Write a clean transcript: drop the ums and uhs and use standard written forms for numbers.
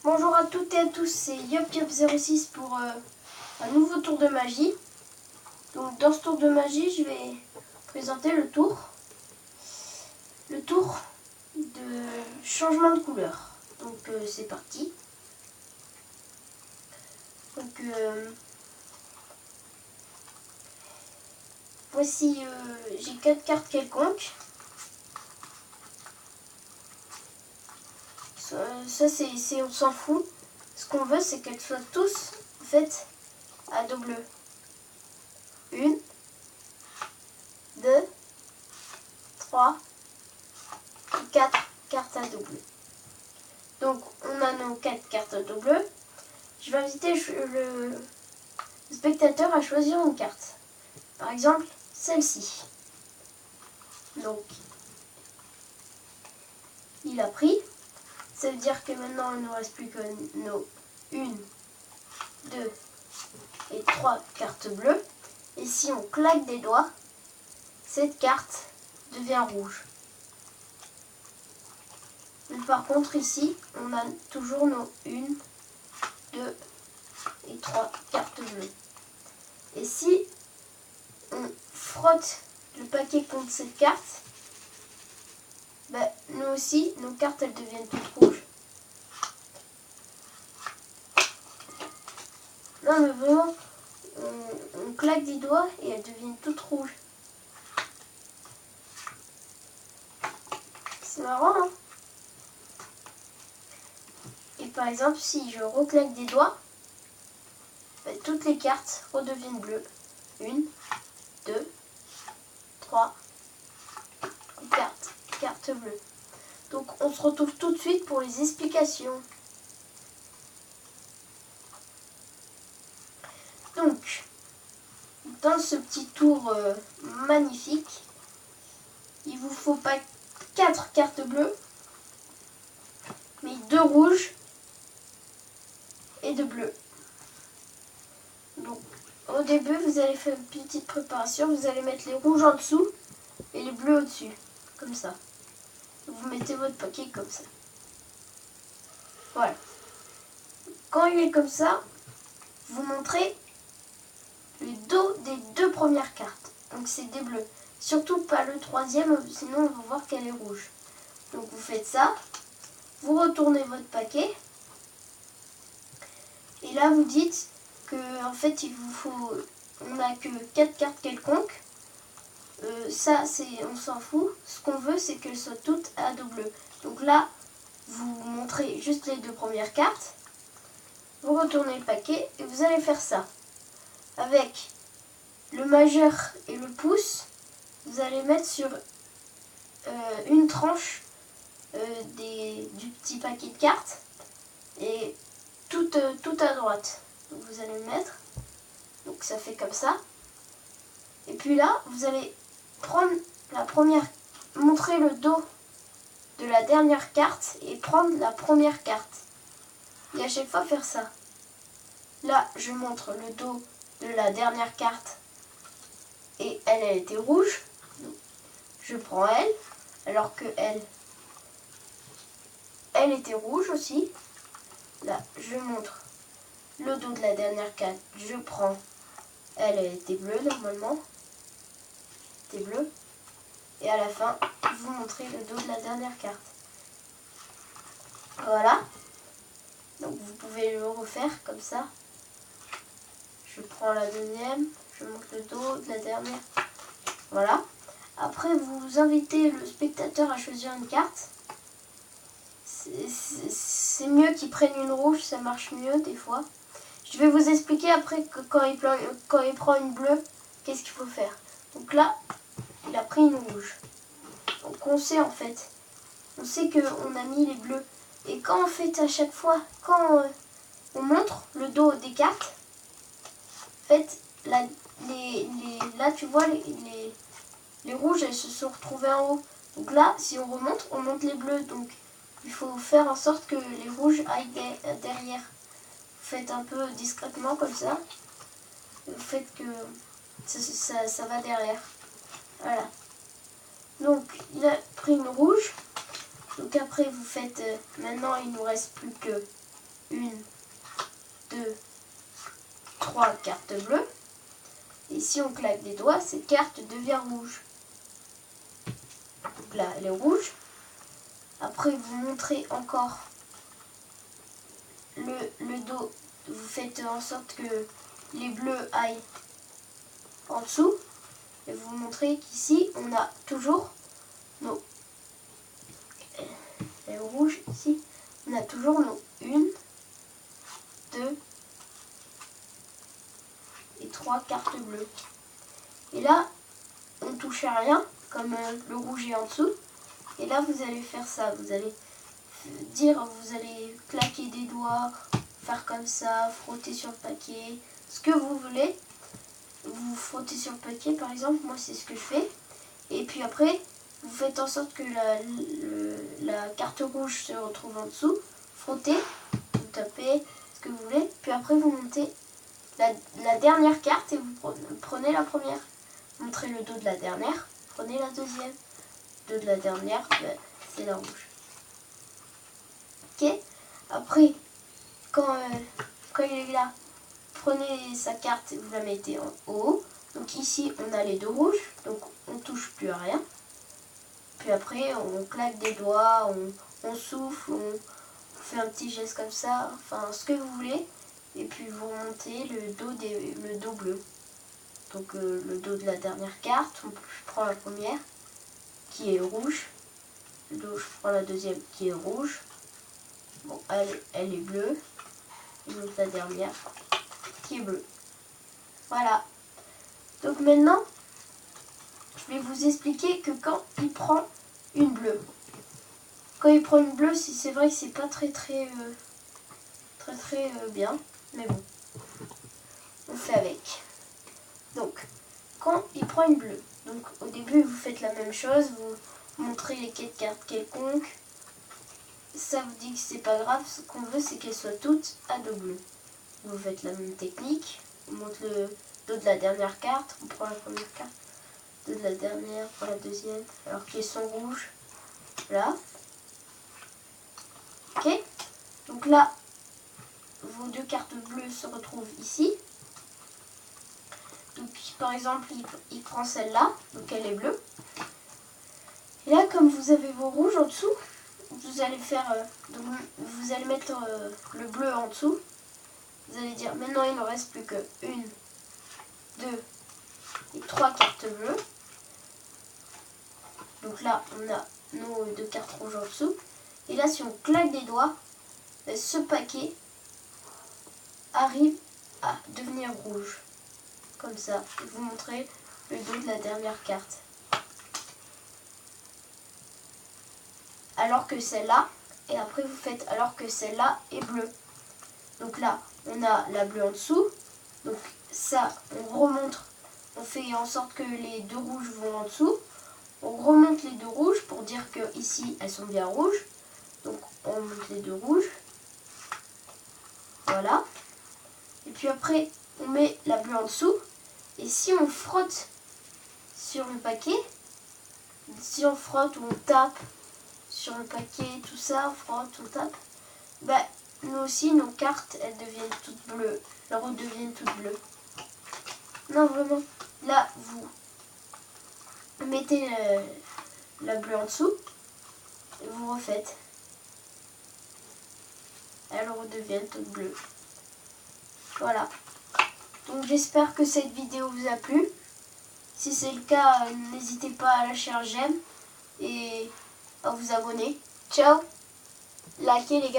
Bonjour à toutes et à tous, c'est YopYop06 pour un nouveau tour de magie. Donc dans ce tour de magie, je vais présenter le tour de changement de couleur. Donc c'est parti. Donc voici, j'ai 4 cartes quelconques. Ça c'est on s'en fout. Ce qu'on veut, c'est qu'elles soient tous en fait à dos bleu. 1, 2, 3, 4 cartes à dos bleu. Donc on a nos 4 cartes à dos bleu. Je vais inviter le spectateur à choisir une carte. Par exemple, celle-ci. Donc, il a pris. Ça veut dire que maintenant, il ne nous reste plus que nos 1, 2 et 3 cartes bleues. Et si on claque des doigts, cette carte devient rouge. Mais par contre, ici, on a toujours nos 1, 2 et 3 cartes bleues. Et si on frotte le paquet contre cette carte, ben, nous aussi, nos cartes, elles deviennent toutes rouges. Non, mais vraiment, on claque des doigts et elles deviennent toutes rouges. C'est marrant, hein? Et par exemple, si je reclaque des doigts, ben, toutes les cartes redeviennent bleues. 1, 2, 3, 4 cartes bleues. Donc on se retrouve tout de suite pour les explications. Donc, dans ce petit tour magnifique, il vous faut pas 4 cartes bleues, mais 2 rouges et 2 bleus. Donc, au début, vous allez faire une petite préparation. Vous allez mettre les rouges en dessous et les bleus au-dessus, comme ça. Vous mettez votre paquet comme ça. Voilà. Quand il est comme ça, vous montrez le dos des 2 premières cartes. Donc c'est des bleus. Surtout pas le troisième, sinon on va voir qu'elle est rouge. Donc vous faites ça. Vous retournez votre paquet. Et là vous dites que en fait il vous faut, on n'a que 4 cartes quelconques. Ça c'est, on s'en fout. Ce qu'on veut c'est qu'elles soient toutes à dos bleu. Donc là vous montrez juste les 2 premières cartes. Vous retournez le paquet et vous allez faire ça. Avec le majeur et le pouce, vous allez mettre sur une tranche du petit paquet de cartes et tout à droite. Donc vous allez le mettre. Donc ça fait comme ça. Et puis là, vous allez prendre la première, montrer le dos de la dernière carte et prendre la première carte. Et à chaque fois faire ça. Là, je montre le dos de la dernière carte et elle était rouge. Donc, je prends elle, alors que elle était rouge aussi. Là, je montre le dos de la dernière carte, je prends elle était bleue normalement. C'était bleu. Et à la fin, vous montrez le dos de la dernière carte. Voilà. Donc vous pouvez le refaire comme ça. Je prends la deuxième, je montre le dos de la dernière. Voilà. Après, vous invitez le spectateur à choisir une carte. C'est mieux qu'il prenne une rouge, ça marche mieux des fois. Je vais vous expliquer après que quand il prend une bleue, qu'est-ce qu'il faut faire. Donc là, il a pris une rouge. Donc on sait en fait. On sait qu'on a mis les bleus. Et quand en fait à chaque fois, quand on montre le dos des cartes, en fait, là tu vois, les rouges, elles se sont retrouvées en haut. Donc là, si on remonte, on monte les bleus. Donc il faut faire en sorte que les rouges aillent derrière. Vous faites un peu discrètement comme ça. Vous faites que ça va derrière. Voilà. Donc il a pris une rouge. Donc après vous faites, maintenant il nous reste plus que 1, 2, 3 cartes bleues. Et si on claque des doigts, cette carte devient rouge. Donc là, elle est rouge. Après, vous montrez encore le dos. Vous faites en sorte que les bleus aillent en dessous. Et vous montrez qu'ici, on a toujours nos... Les rouges, ici, on a toujours nos 1, 2 et 3 cartes bleues. Et là, on ne touche à rien, comme le rouge est en dessous. Et là, vous allez faire ça. Vous allez vous allez claquer des doigts, faire comme ça, frotter sur le paquet, ce que vous voulez. Vous frottez sur le paquet, par exemple, moi c'est ce que je fais. Et puis après, vous faites en sorte que la carte rouge se retrouve en dessous. Frottez, vous tapez ce que vous voulez. Puis après, vous montez la dernière carte et vous prenez la première. Montrez le dos de la dernière, prenez la deuxième. Le dos de la dernière, c'est la rouge. Ok. Après, quand il est là, prenez sa carte et vous la mettez en haut. Donc ici, on a les deux rouges, donc on ne touche plus à rien. Puis après, on claque des doigts, on souffle, on fait un petit geste comme ça, enfin ce que vous voulez. Et puis vous remontez le dos bleu. Donc le dos de la dernière carte, je prends la première qui est rouge. Le dos, je prends la deuxième qui est rouge. Bon, elle est bleue. Et donc la dernière qui est bleue. Voilà. Donc maintenant, je vais vous expliquer que quand il prend une bleue. Quand il prend une bleue, c'est vrai que c'est pas très bien. Mais bon, on fait avec. Donc, quand il prend une bleue, donc au début vous faites la même chose, vous montrez les 4 cartes quelconques. Ça vous dit que c'est pas grave, ce qu'on veut c'est qu'elles soient toutes à dos bleu. Vous faites la même technique, on monte le dos de la dernière carte, on prend la première carte, dos de la dernière, on prend la deuxième, alors qu'elles sont rouges. Là. Ok. Donc là, vos deux cartes bleues se retrouvent ici. Donc par exemple, il prend celle-là, donc elle est bleue. Et là, comme vous avez vos rouges en dessous, vous allez faire, vous allez mettre le bleu en dessous. Vous allez dire, maintenant il ne reste plus que 1, 2 et 3 cartes bleues. Donc là, on a nos deux cartes rouges en dessous. Et là, si on claque des doigts, ce paquet arrive à devenir rouge. Comme ça, je vais vous montrer le dos de la dernière carte. Alors que celle-là, et après vous faites alors que celle-là est bleue. Donc là, on a la bleue en dessous. Donc ça, on remonte, on fait en sorte que les deux rouges vont en dessous. On remonte les deux rouges pour dire que ici elles sont bien rouges. Donc on remonte les deux rouges. Voilà. Et puis après, on met la bleue en dessous. Et si on frotte sur le paquet, si on frotte ou on tape sur le paquet, tout ça, on frotte, on tape, bah, nous aussi, nos cartes, elles deviennent toutes bleues. Elles redeviennent toutes bleues. Non, vraiment. Là, vous mettez la bleue en dessous et vous refaites. Elles redeviennent toutes bleues. Voilà. Donc j'espère que cette vidéo vous a plu. Si c'est le cas, n'hésitez pas à lâcher un j'aime et à vous abonner. Ciao. Likez les gars.